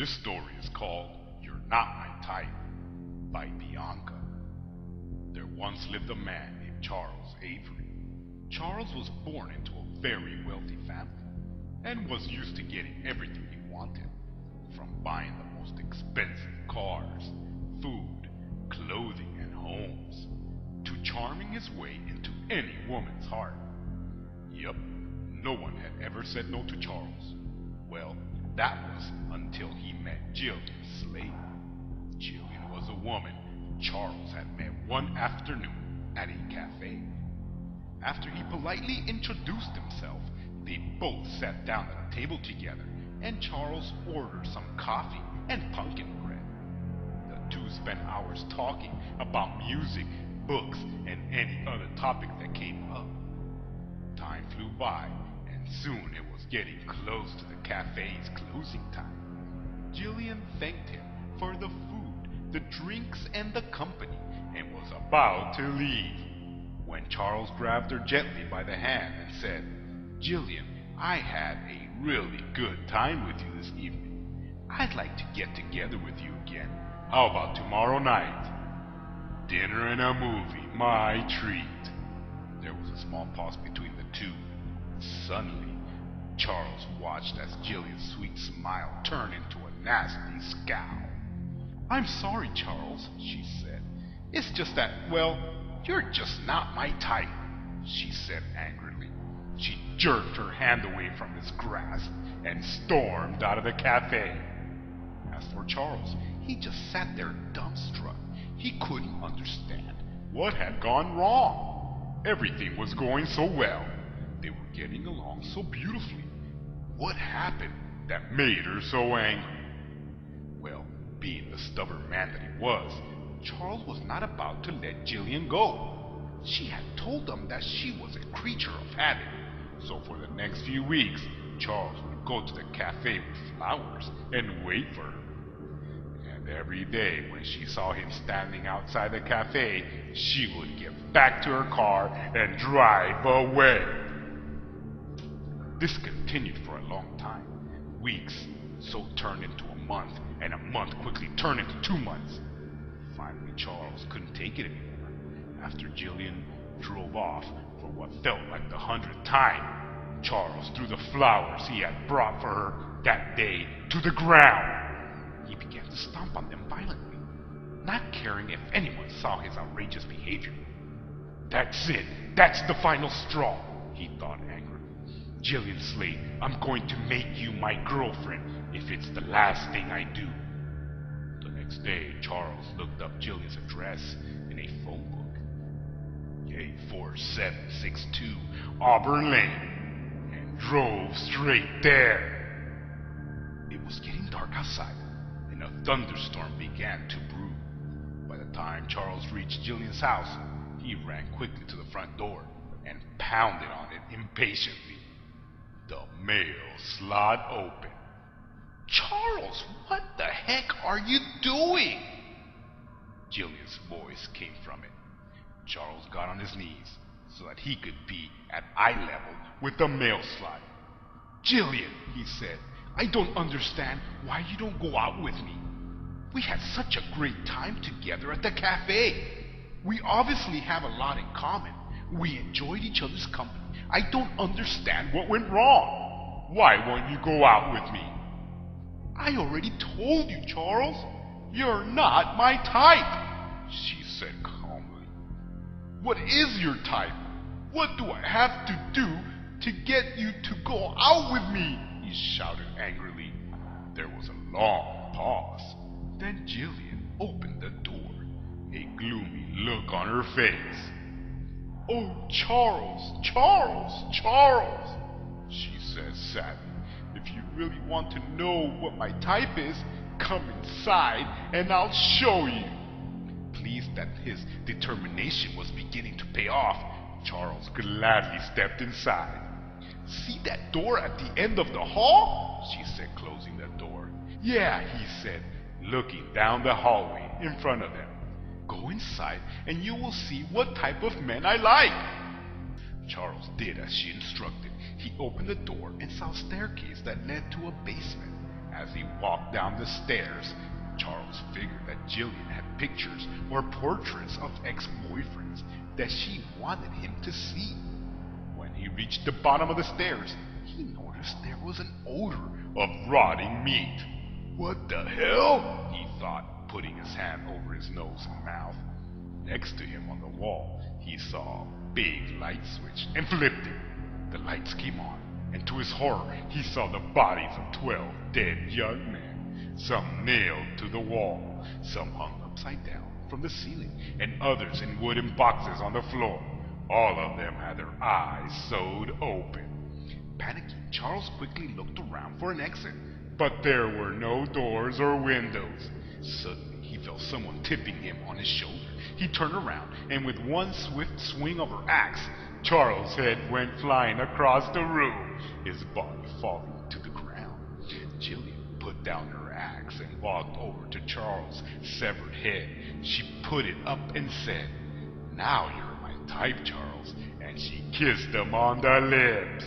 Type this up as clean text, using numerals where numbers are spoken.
This story is called You're Not My Type by Bianca. There once lived a man named Charles Avery. Charles was born into a very wealthy family and was used to getting everything he wanted, from buying the most expensive cars, food, clothing, and homes, to charming his way into any woman's heart. Yup, no one had ever said no to Charles. Well, that was until he met Jillian Slade. Jillian was a woman Charles had met one afternoon at a cafe. After he politely introduced himself, they both sat down at a table together, and Charles ordered some coffee and pumpkin bread. The two spent hours talking about music, books, and any other topic that came up. Time flew by, and soon it was getting close to the cafe's closing time. Jillian thanked him for the food, the drinks, and the company, and was about to leave when Charles grabbed her gently by the hand and said, "Jillian, I had a really good time with you this evening. I'd like to get together with you again. How about tomorrow night? Dinner and a movie, my treat." There was a small pause between the two. Suddenly, Charles watched as Jillian's sweet smile turned into a nasty scowl. "I'm sorry, Charles," she said. "It's just that, well, you're just not my type," she said angrily. She jerked her hand away from his grasp and stormed out of the cafe. As for Charles, he just sat there dumbstruck. He couldn't understand what had gone wrong. Everything was going so well. They were getting along so beautifully. What happened that made her so angry? Well, being the stubborn man that he was, Charles was not about to let Jillian go. She had told him that she was a creature of habit. So for the next few weeks, Charles would go to the cafe with flowers and wait for her. And every day when she saw him standing outside the cafe, she would get back to her car and drive away. This continued for a long time. Weeks so turned into a month, and a month quickly turned into 2 months. Finally, Charles couldn't take it anymore. After Jillian drove off for what felt like the 100th time, Charles threw the flowers he had brought for her that day to the ground. He began to stomp on them violently, not caring if anyone saw his outrageous behavior. "That's it. That's the final straw," he thought angrily. "Jillian Slade, I'm going to make you my girlfriend if it's the last thing I do." The next day, Charles looked up Jillian's address in a phone book. A4762 Auburn Lane, and drove straight there. It was getting dark outside, and a thunderstorm began to brew. By the time Charles reached Jillian's house, he ran quickly to the front door and pounded on it impatiently. The mail slid open. "Charles, what the heck are you doing?" Jillian's voice came from it. Charles got on his knees so that he could be at eye level with the mail slide. "Jillian," he said, "I don't understand why you don't go out with me. We had such a great time together at the cafe. We obviously have a lot in common. We enjoyed each other's company. I don't understand what went wrong. Why won't you go out with me?" "I already told you, Charles. You're not my type," she said calmly. "What is your type? What do I have to do to get you to go out with me?" he shouted angrily. There was a long pause. Then Jillian opened the door, a gloomy look on her face. "Oh, Charles, Charles, Charles," she said sadly. "If you really want to know what my type is, come inside and I'll show you." Pleased that his determination was beginning to pay off, Charles gladly stepped inside. "See that door at the end of the hall?" she said, closing the door. "Yeah," he said, looking down the hallway in front of them. "Go inside and you will see what type of men I like." Charles did as she instructed. He opened the door and saw a staircase that led to a basement. As he walked down the stairs, Charles figured that Jillian had pictures or portraits of ex-boyfriends that she wanted him to see. When he reached the bottom of the stairs, he noticed there was an odor of rotting meat. What the hell? He thought, putting his hand over his nose and mouth. Next to him on the wall, he saw a big light switch and flipped it. The lights came on, and to his horror, he saw the bodies of 12 dead young men, some nailed to the wall, some hung upside down from the ceiling, and others in wooden boxes on the floor. All of them had their eyes sewed open. Panicking, Charles quickly looked around for an exit, but there were no doors or windows. Suddenly, he felt someone tipping him on his shoulder. He turned around, and with one swift swing of her axe, Charles' head went flying across the room, his body falling to the ground. Jillian put down her axe and walked over to Charles' severed head. She put it up and said, "Now you're my type, Charles," and she kissed him on the lips.